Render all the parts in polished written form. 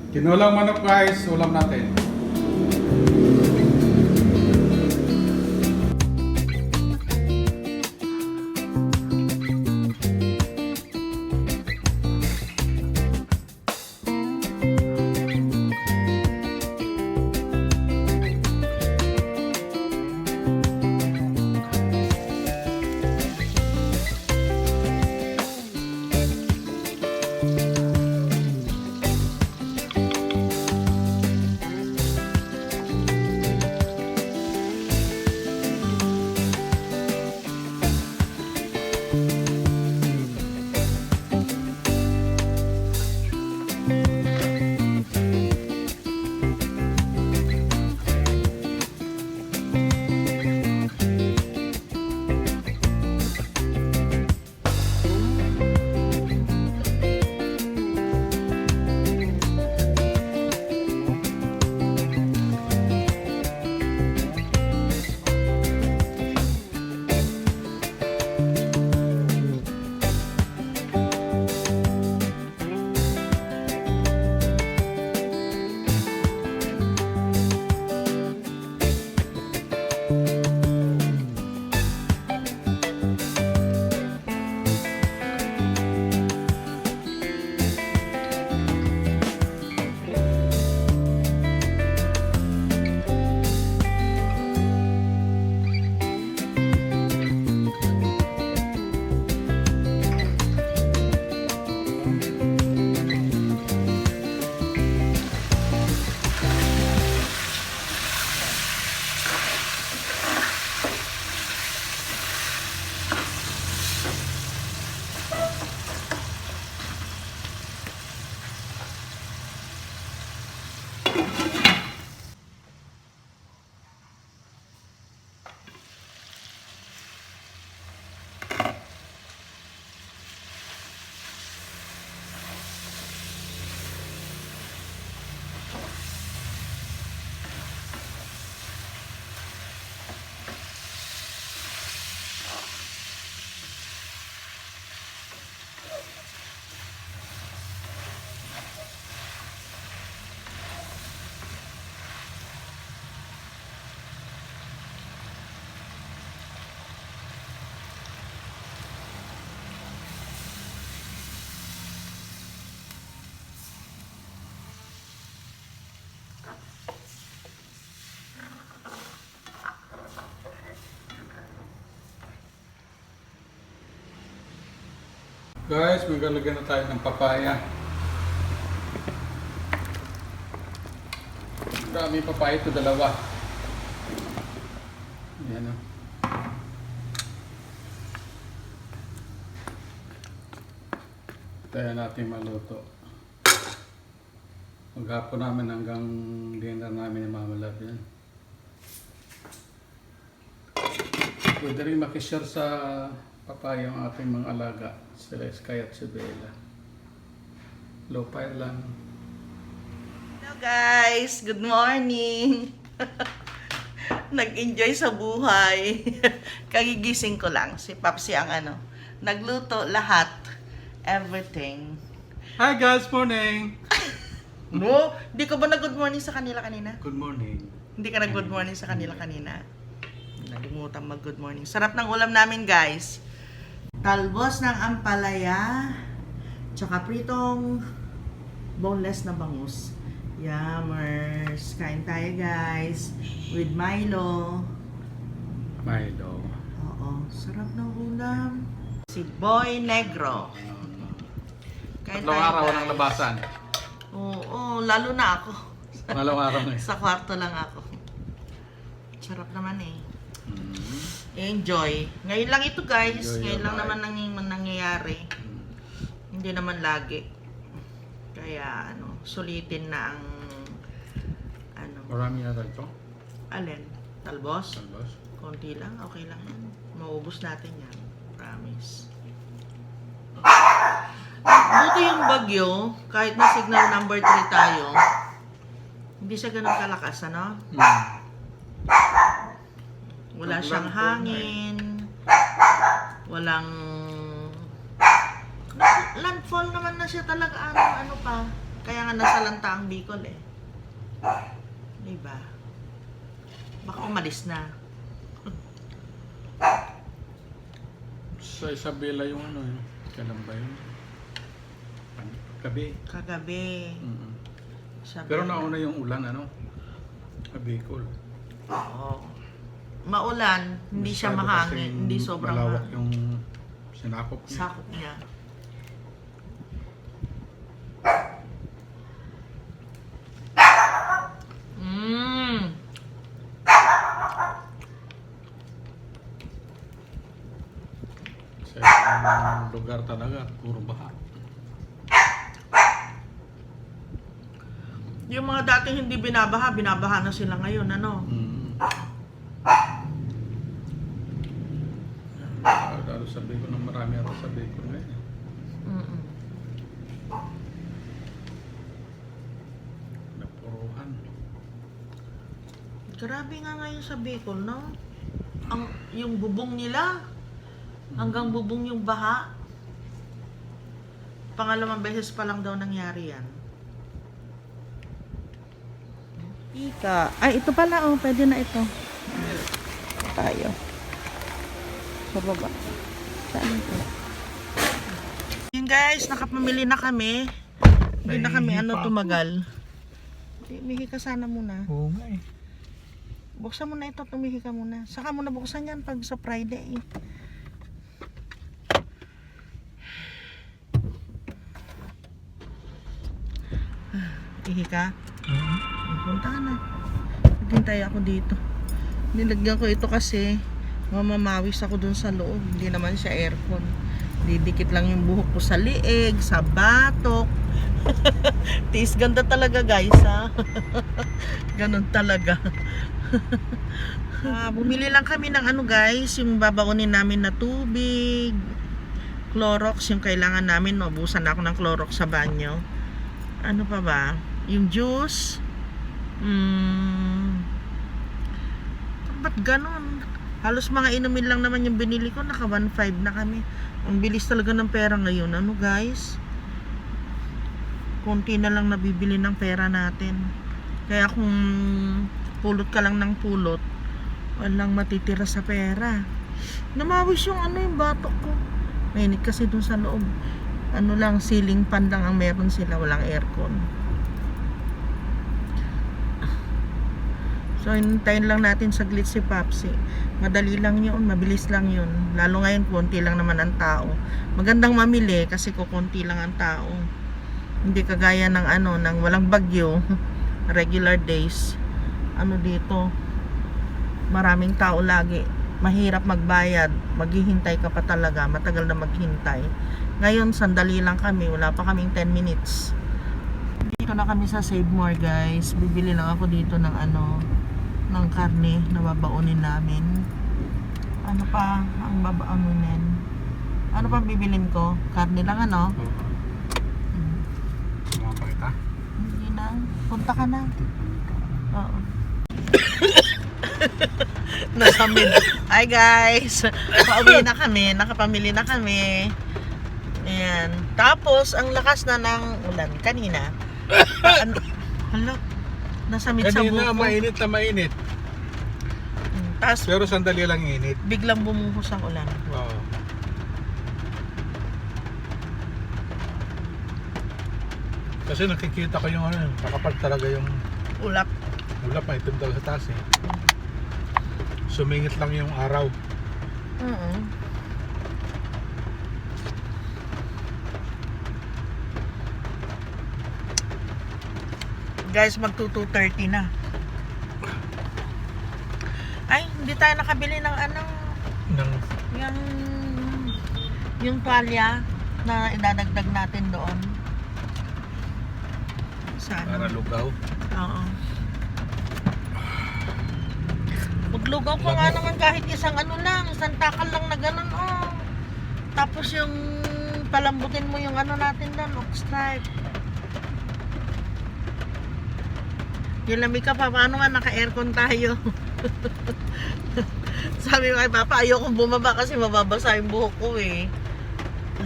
Kinulang manok guys, ulam natin. Guys, maglalagyan na tayo ng papaya. Maraming papaya ito, dalawa. Ayan o. Tayo natin maluto. Maghapon namin hanggang dinner namin ni Mama Love yan. Pwede rin makishare sa papaya ang ating mga alaga. Sila Sky at si Bella. Low fire lang. Hello guys! Good morning! Nag-enjoy sa buhay. Kagigising ko lang. Si Papsi ang nagluto lahat. Everything. Hi guys! Morning! No? Hindi ka ba nag-good morning sa kanila kanina? Good morning. Hindi ka nag-good morning sa kanila kanina? Nalimutan mag-good morning. Sarap ng ulam namin guys. Talbos ng ampalaya. Tsaka pritong boneless na bangus. Yummers! Kain tayo guys. With Milo. Milo. Oo, sarap ng ulam. Si Boy Negro. Kain Tatlong tayo araw guys. ng labasan. Oo, lalo na ako. Pangalawang araw na Sa kwarto lang ako. Sarap naman eh. Mm. Enjoy. Ngayon lang ito guys. Enjoy Ngayon your lang life. naman nangyayari. Hindi naman lagi. Kaya sulitin na ang Marami na ito. alin? Talbos? Talbos. Konti lang, okay lang yan. Maubos natin yan. Promise. Buti yung bagyo, kahit na signal number 3 tayo, hindi siya ganun kalakas, ano? Wala siyang hangin, walang... Landfall naman na siya talaga, ano pa. Kaya nga nasalanta ang Bicol eh. Diba? Baka umalis na. Sa Isabela yung ano eh. Kailan ba yun? Gabi. Kagabi. Mm. Sabi Pero na. nauna yung ulan ano? Sa Bicol. Oo. Maulan, hindi siya Masyado mahangin, kasing hindi sobrang malawak yung sinakop niya. sakop niya. Mmm. Sa ibang lugar talaga, puro baha. Yung mga dating hindi binabaha, binabaha na sila ngayon, ano? Mm. Lalo sa Bicol na marami ata sa Bicol ngayon. Mm-mm. Napuruhan. Grabe nga ngayon sa Bicol, no? Yung bubong nila, hanggang bubong yung baha. Pangalawang beses pa lang daw nangyari yan. Ika. Ay, ito pala, oh. Pwede na ito. Tayo. Sa baba. Saan ito? Yun guys, nakapamili na kami. Hindi na kami tumagal. Mihi ka sana muna. Oo nga eh. Buksan mo na ito, tumihi ka muna. Saka mo na buksan yan pag sa Friday. Ihi ka? Punta ka na. Naghintay ako dito. Nilagyan ko ito kasi mamamawis ako dun sa loob. Hindi naman siya aircon. Didikit lang yung buhok ko sa lieg, sa batok. Tiis ganda talaga guys ha. Ganon talaga. Bumili lang kami ng ano guys, yung babaunin namin na tubig, Clorox yung kailangan namin. Naubusan ako ng Clorox sa banyo. Ano pa ba? Yung juice. Ba't ganon? Halos mga inumin lang naman yung binili ko. Naka 1.5 na kami. Ang bilis talaga ng pera ngayon. Ano guys? Konti na lang nabibili ng pera natin. Kaya kung pulot ka lang ng pulot, walang matitira sa pera. Namawis yung yung batok ko. Mainit kasi dun sa loob. Ano lang, ceiling fan lang ang meron sila. Walang aircon. So, hintayin lang natin saglit si Papsi. Madali lang yun, mabilis lang yun. Lalo ngayon, konti lang naman ang tao. Magandang mamili kasi kukunti lang ang tao. Hindi kagaya ng ng walang bagyo, regular days. Ano dito, maraming tao lagi. Mahirap magbayad. Maghihintay ka pa talaga. Matagal na maghintay. Ngayon, sandali lang kami. Wala pa kaming 10 minutes. Dito na kami sa Save More guys. Bibili lang ako dito ng ng karne na babaunin namin. Ano pa ang babaunin? Ano pa bibilin ko? Karne lang Sumama kita. Hindi na. Punta ka na. Oo. Nasa mid. Hi guys. Pauwi na kami. Nakapamili na kami. Ayan. Tapos, ang lakas na ng ulan kanina. Hala. Nasa mid sa buko. Kanina mainit na mainit. Tapos, Pero sandali lang init. biglang bumuhos ang ulan. Oo. Kasi nakikita ko yung kakapal talaga yung Ulap. ulap, may itim daw sa taas eh. Sumingit lang yung araw. Guys, mag 2:30 na. Ay, hindi tayo nakabili ng Nang yung tuwalya na idadagdag natin doon. para lugaw. Oo. Maglugaw ko nga naman kahit isang isang takal lang na ganun, Tapos yung palambutin mo yung natin doon, oak stripe. Yung lamig ka pa, paano nga naka-aircon tayo? Sabi ko kay Papa, ayokong bumaba kasi mababasa yung buhok ko eh.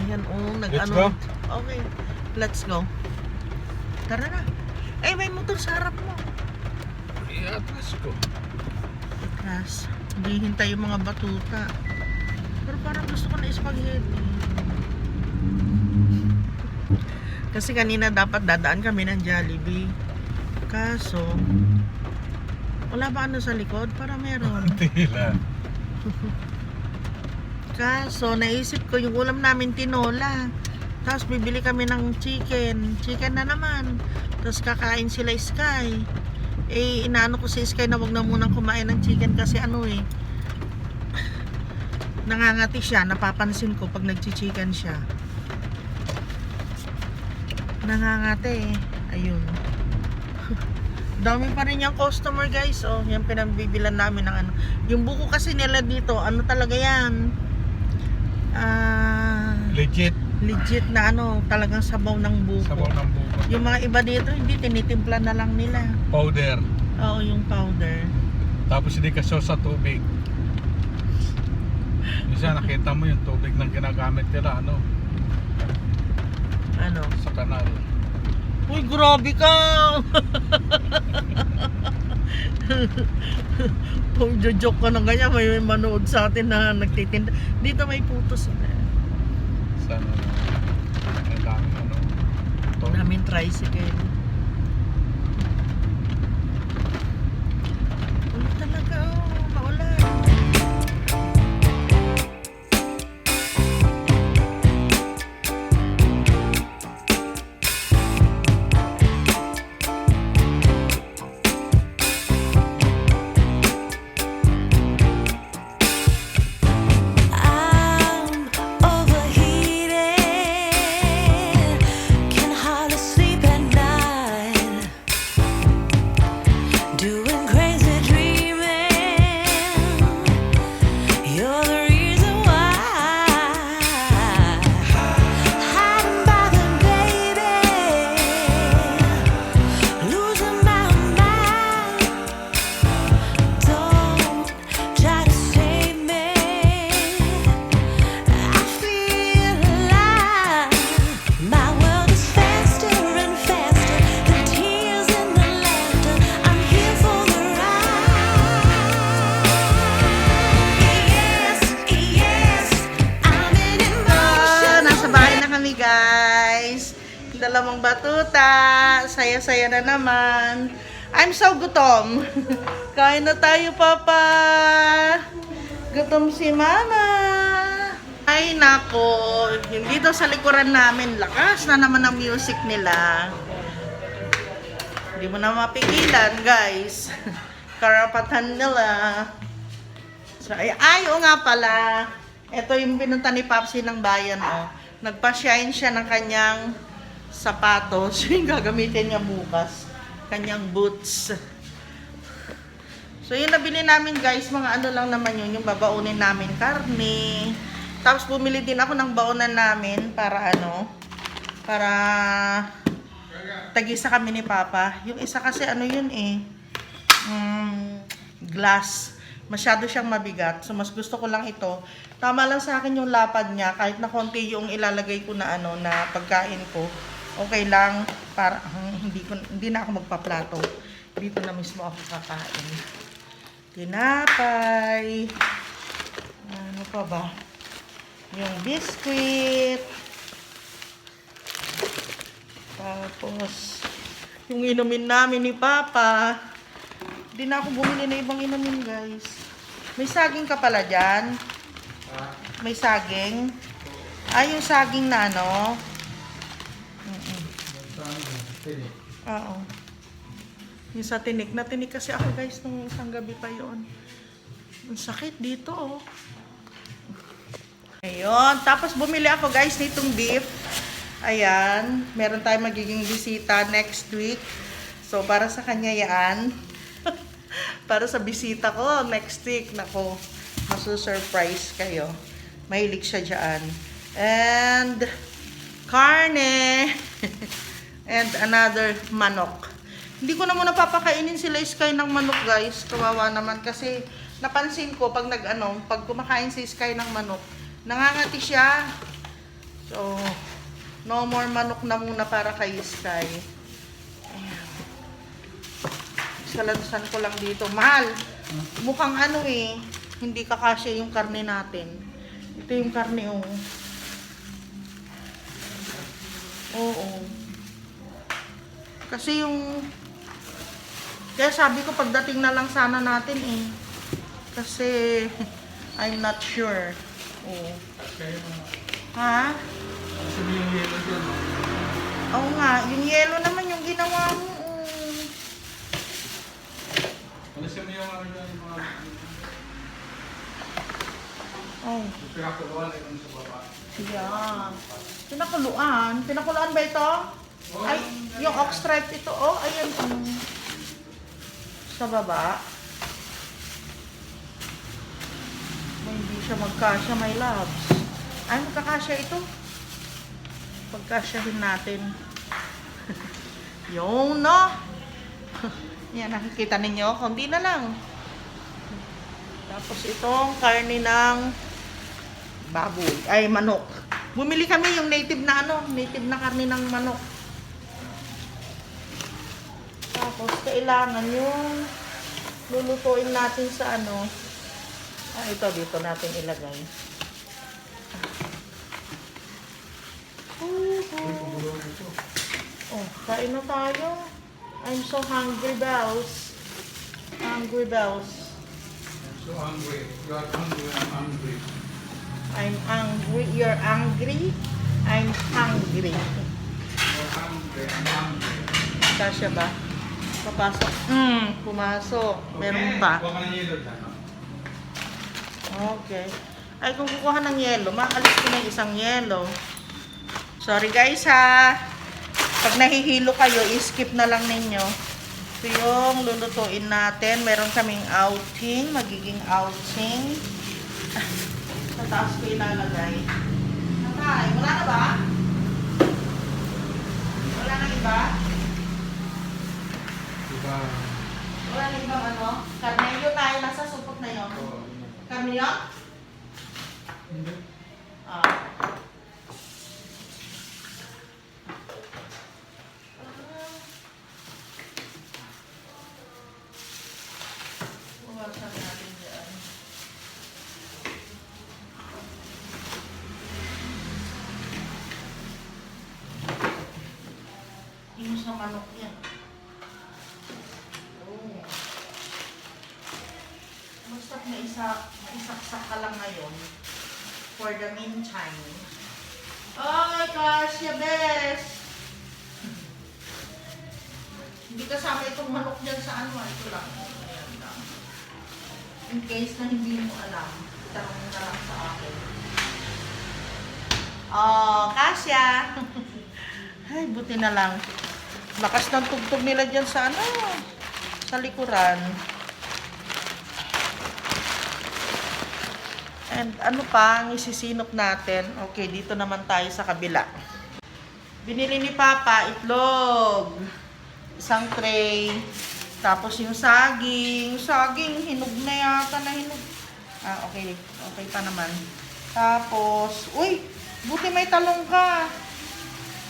Ayan, Let's go. Okay, let's go. Tara na. Eh, may motor sa harap mo. I-atras ko. Atras. Hindi hintay yung mga batuta. Pero parang gusto ko na spaghetti. Kasi kanina dapat dadaan kami ng Jollibee. Kaso, wala ba ano sa likod? Para meron. Tila. Kaso, naisip ko yung ulam namin tinola. Tapos bibili kami ng chicken. Chicken na naman. Tapos kakain sila Sky. Eh, inaano ko si Sky na wag na munang kumain ng chicken kasi ano eh. Nangangati siya. Napapansin ko pag nagchichicken siya. Nangangati eh. Ayun. Dami pa rin yung customer guys. Oh, yung pinagbibilan namin ng ano. Yung buko kasi nila dito, ano talaga yan? Legit. Legit na ano, talagang sabaw ng buko. Sabaw ng buko. Yung mga iba dito, hindi, tinitimpla na lang nila. Powder. Oo, yung powder. Tapos hindi ka sa tubig. Minsan nakita mo yung tubig na ginagamit nila Ano? sa kanal. Uy, grabe ka! Kung jojoke ka ng ganyan, may manood sa atin na nagtitinda. Dito may putos. Sana ang daming Namin tricycle. Uy, talaga maulan. I'm overheated, can hardly sleep at night, doing crazy dreaming. You're the reason why, hiding by the baby, losing my mind. Don't try to save me. I feel alive. My world is faster and faster. The tears and the laughter. I'm here for the ride. Yes, yes, I'm in emotion. Nasa bahay na kami guys. Dalawang batuta. Saya-saya na naman. I'm so gutom. Kain na tayo, Papa. Gutom si Mama. Ay, nako. Yung dito sa likuran namin, lakas na naman ang music nila. Hindi mo na mapigilan, guys. Karapatan nila. So, oo nga pala. Ito yung pinunta ni Papsi ng bayan, oh. Nagpa-shine siya ng kanyang sapatos. Yung gagamitin niya bukas. Kanyang boots. So, yung nabili namin, guys, mga ano lang naman yun. Yung babaunin namin karne. Tapos, bumili din ako ng baonan namin para para tagisa kami ni Papa. Yung isa kasi ano yun eh. Glass. Masyado siyang mabigat. So, mas gusto ko lang ito. Tama lang sa akin yung lapad niya. Kahit na konti yung ilalagay ko na na pagkain ko. Okay lang. Para, hindi na ako magpaplato. Dito na mismo ako kakain. Tinapay. Ano pa ba? Yung biscuit. Tapos, yung inumin namin ni Papa. Hindi na ako bumili na ibang inumin, guys. May saging ka pala dyan? May saging? Yung saging na Oo. Yung sa tinik. Natinik kasi ako, guys, nung isang gabi pa yun. Ang sakit dito, oh. Ayun. Tapos bumili ako, guys, nitong beef. Ayan. Meron tayong magiging bisita next week. So, para sa kanya yan. Para sa bisita ko next week. Nako, masu-surprise kayo. Mahilig siya dyan. And, karne. And another manok. Hindi ko na muna papakainin sila Sky ng manok, guys. Kawawa naman kasi napansin ko pag pag kumakain si Sky ng manok, nangangati siya. So, no more manok na muna para kay Sky. kalansan ko lang dito. Mahal, mukhang ano eh, hindi kakasya yung karne natin. Ito yung karne, oh. Oo. Kasi yung... Kaya sabi ko, pagdating na lang sana natin eh. Kasi, I'm not sure. Oo. Kasi Ha? sabi yung yellow dyan. Oo nga, yung yellow naman yung ginawa mo. Alisin mo yung ano dyan, yung mga... Oh. Yung pinakagawa na yung sa baba. Yeah. Pinakuluan. Pinakuluan ba ito? Ay, yung ox stripe ito. Oh, ayan. Sa baba. May hindi siya magkasya, my loves. Ay, magkakasya ito. Pagkasyahin natin. Yung, no? Yan, nakikita ninyo. Kunti na lang. Tapos itong karne ng baboy. Ay, manok. Bumili kami yung native na native na karne ng manok. Tapos kailangan yung lulutuin natin sa ito dito natin ilagay. Oh, kain na tayo. I'm so hungry, bells. Hungry, bells. I'm so hungry. You are hungry, I'm hungry. I'm angry. You're angry. I'm hungry. You're hungry, I'm hungry. Kasya ba? Papasok. Pumasok. Meron pa. Kuha ka ng yellow dyan. Okay. Ay, kung kukuha ng yelo, maalis ko na yung isang yelo. Sorry guys ha. Pag nahihilo kayo, i-skip na lang ninyo. Ito yung lulutuin natin. Meron kaming outing. Magiging outing. Sa taas ko ilalagay. Natay, wala na ba? Wala na iba? Diba? Wala na ibang Karnelyo tayo. Nasa supot na yun. Karne yun? Hindi. Ah. Buwasan natin dyan. Yung sa manok yan. Oh. Basta maisaksak ka lang ngayon for the meantime. Ay, kasya, bes! Hindi kasama itong manok dyan sa ito lang. Ayan lang. In case na hindi mo alam, tanong mo na lang sa akin. Oh, kasya! Ay, buti na lang. Lakas ng tugtog nila dyan sa sa likuran. And ano pa ang isisinop natin? Okay, dito naman tayo sa kabila. Binili ni Papa itlog. Isang tray. Tapos yung saging. Saging, hinog na yata na hinog. Ah, okay. Okay pa naman. Tapos, uy, buti may talong ka.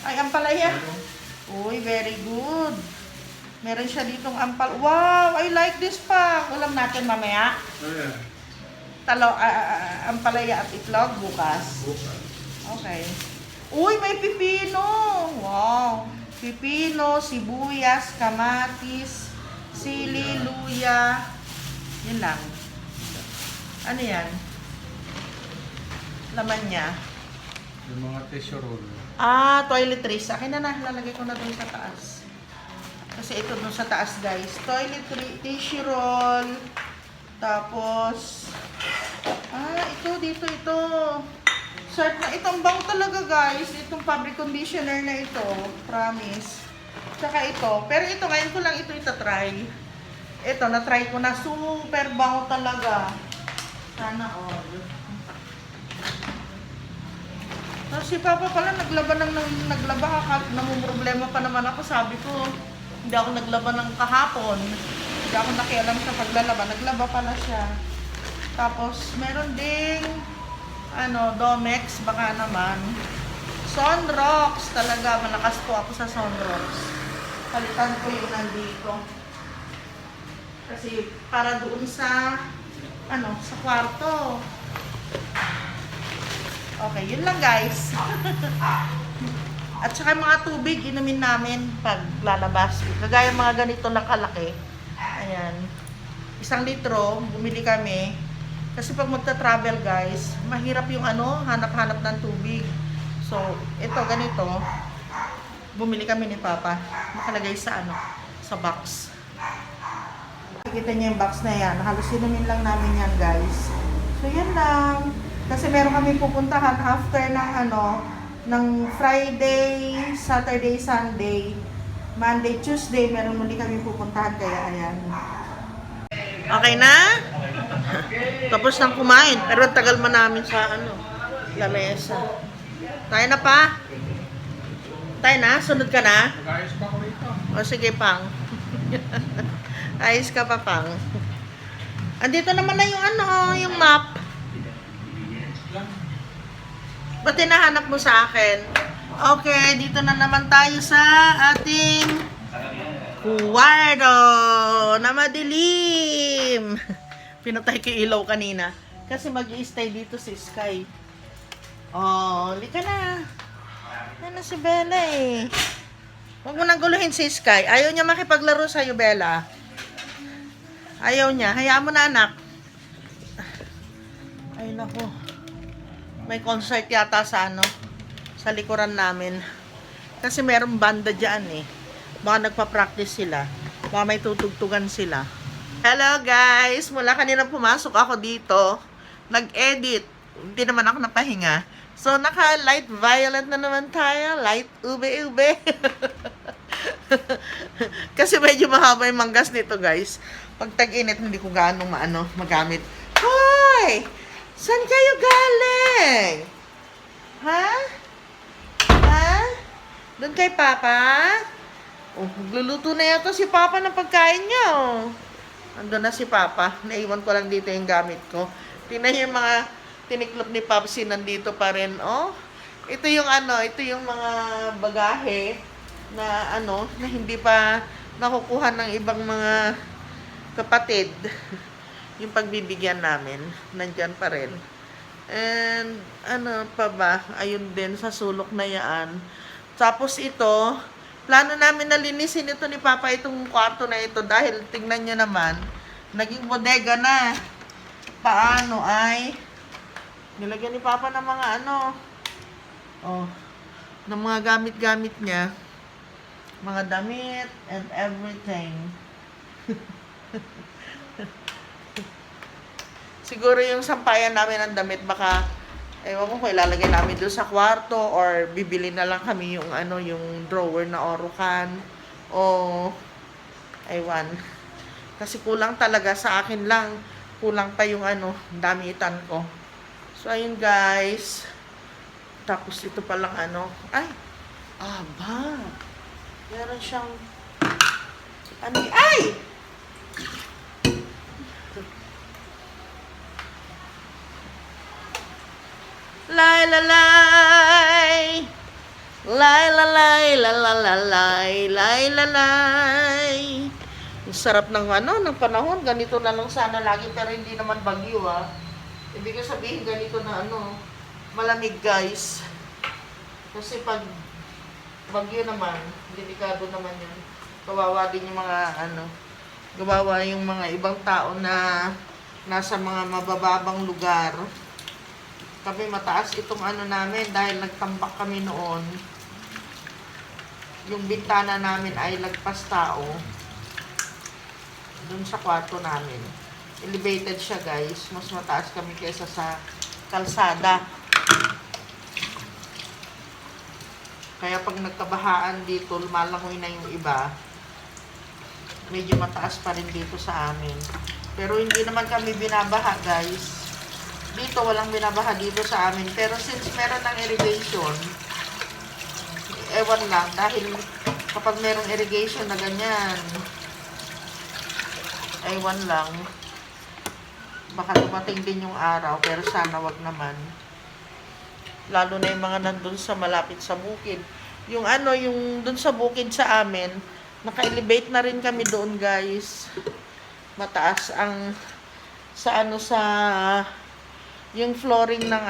Ay, ampalaya. Uy, very good. Meron siya ditong ampal. Wow, I like this pa. Ulam natin mamaya. Oh, yeah. Ampalaya at itlog bukas. Bukas. Okay. Uy, may pipino. Wow. Pipino, sibuyas, kamatis, sili, luya. Yan lang. Ano yan? Laman niya. Yung mga tissue roll. Toiletries. Akin na lalagay ko na dun sa taas. Kasi ito dun sa taas, guys. Toiletries, tissue roll. Tapos, ito. Sort na, itong bang talaga, guys. Itong fabric conditioner na ito. Promise. Tsaka ito. Pero ito, ngayon ko lang ito itatry. Ito, na-try ko na. Super bango talaga. Sana all. Tapos si Papa pala naglaba namumroblema pa naman ako. Sabi ko, hindi ako naglaba ng kahapon. Hindi ako nakialam sa paglalaba. Naglaba pala siya. Tapos meron ding Domex baka naman. Sunrocks talaga. Malakas po ako sa Sunrocks. Palitan ko yung nandito. Kasi para doon sa sa kwarto. Okay, yun lang guys. At saka yung mga tubig, inumin namin pag lalabas. Kagaya mga ganito na kalaki. Ayan. 1 litro, bumili kami. Kasi pag magta-travel guys, mahirap yung hanap-hanap ng tubig. So, ito ganito. Bumili kami ni Papa. Nakalagay sa sa box. Nakikita niyo yung box na yan. Halos inumin lang namin yan guys. So, yan lang. Kasi meron kami pupuntahan after ng Friday, Saturday, Sunday, Monday, Tuesday, meron muli kami pupuntahan kaya ayan. Okay na? Tapos nang kumain, pero tagal man namin sa lamesa. Tayo na pa? Tayo na? Sunod ka na? Ayos pa ko rito. O sige, Pang. Ayos ka pa, Pang. Andito naman na yung map. Ba't hinahanap mo sa akin? Okay, dito na naman tayo sa ating kwarto na madilim. Pinatay ko yung ilaw kanina. Kasi mag-i-stay dito si Sky. Oh, lika na. Yan na si Bella eh. Huwag mo nang guluhin si Sky. Ayaw niya makipaglaro sa'yo, Bella. Ayaw niya. Hayaan mo na, anak. Ay, naku. May concert yata sa sa likuran namin. Kasi merong banda dyan eh. Baka nagpa-practice sila. Baka may tutugtugan sila. Hello guys! Mula kanina pumasok ako dito. Nag-edit. Hindi naman ako napahinga. So, naka-light violet na naman tayo. Light ube-ube. Kasi medyo mahaba yung manggas nito guys. Pag tag-init, hindi ko gaano magamit. Hoy! Saan kayo galing? Ha? Ha? Doon kay Papa? Oh, magluluto na yata si Papa ng pagkain niya, oh. Andun na si Papa. Naiwan ko lang dito yung gamit ko. Tingnan niyo yung mga tiniklop ni Papsi nandito pa rin, oh. Ito yung ito yung mga bagahe na na hindi pa nakukuha ng ibang mga kapatid. Yung pagbibigyan namin, nandyan pa rin. And, pa ba? Ayun din, sa sulok na yan. Tapos ito, plano namin na linisin ito ni Papa itong kwarto na ito dahil tingnan nyo naman, naging bodega na. Paano ay, nilagyan ni Papa ng mga ng mga gamit-gamit niya. Mga damit and everything. Siguro yung sampayan namin ng damit, baka, ewan ko kung ilalagay namin doon sa kwarto or bibili na lang kami yung yung drawer na Orocan o ewan. Kasi kulang talaga sa akin lang. Kulang pa yung damitan ko. So, ayun guys. Tapos ito palang ay, aba. Meron siyang, ay! Lay la lay, lay la lay, la la la lay, lay la lay. Ang sarap ng ng panahon. Ganito na lang sana lagi, pero hindi naman bagyo ah. Ibig sabihin ganito na malamig guys. Kasi pag bagyo naman, delikado naman yun. Kawawa din yung mga kawawa yung mga ibang tao na nasa mga mabababang lugar. Kami mataas itong namin dahil nagtambak kami noon. Yung bintana namin ay lagpas tao. Dun sa kwarto namin. Elevated siya guys. Mas mataas kami kaysa sa kalsada. Kaya pag nagkabahaan dito, lumalangoy na yung iba. Medyo mataas pa rin dito sa amin. Pero hindi naman kami binabaha guys. Dito, walang binabaha dito sa amin. Pero since meron ng irrigation, ewan lang, dahil kapag merong irrigation na ganyan, ewan lang, baka dumating din yung araw, pero sana wag naman. Lalo na yung mga nandun sa malapit sa bukid. Yung yung dun sa bukid sa amin, naka-elevate na rin kami doon guys. mataas ang sa yung flooring ng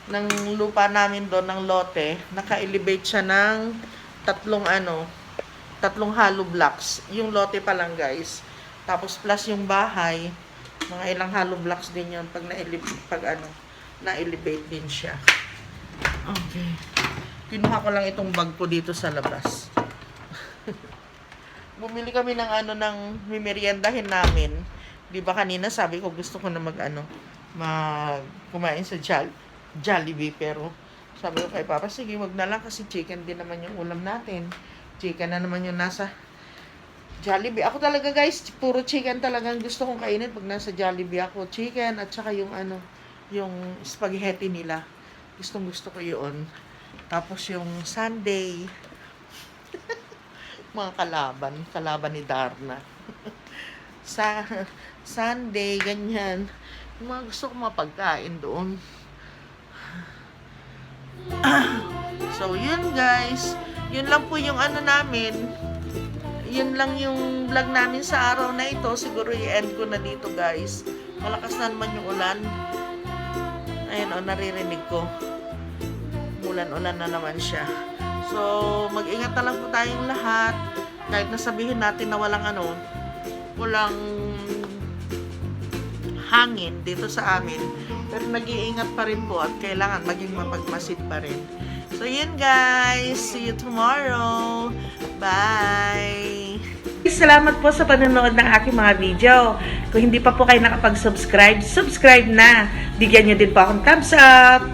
ng lupa namin doon ng lote, naka-elevate siya ng tatlong hollow blocks. Yung lote pa lang, guys. Tapos plus yung bahay, mga ilang hollow blocks din yun pag na-elevate din siya. Okay. Kinuha ko lang itong bag ko dito sa labas. Bumili kami ng ng mimeriendahin namin. 'Di ba kanina sabi ko gusto ko na kumain sa Jollibee, pero sabi ko kay Papa, sige, wag na lang kasi chicken din naman yung ulam natin. Chicken na naman yung nasa Jollibee. Ako talaga, guys, puro chicken talagang gusto kong kainin pag nasa Jollibee ako. Chicken at saka yung yung spaghetti nila. Gusto ko yun. Tapos yung Sunday, mga kalaban ni Darna. Sa Sunday, ganyan. Yung mga gusto ko mapagkain doon. So, yun guys. Yun lang po yung namin. Yun lang yung vlog namin sa araw na ito. Siguro i-end ko na dito, guys. Malakas na naman yung ulan. Ayun, naririnig ko. Ulan-ulan na naman siya. So, mag-ingat na lang po tayong lahat. Kahit nasabihin natin na walang hangin dito sa amin. Pero nag-iingat pa rin po at kailangan maging mapagmasid pa rin. So, yun guys. See you tomorrow. Bye! Salamat po sa panonood ng aking mga video. Kung hindi pa po kayo nakapag-subscribe, subscribe na. Bigyan nyo din po akong thumbs up.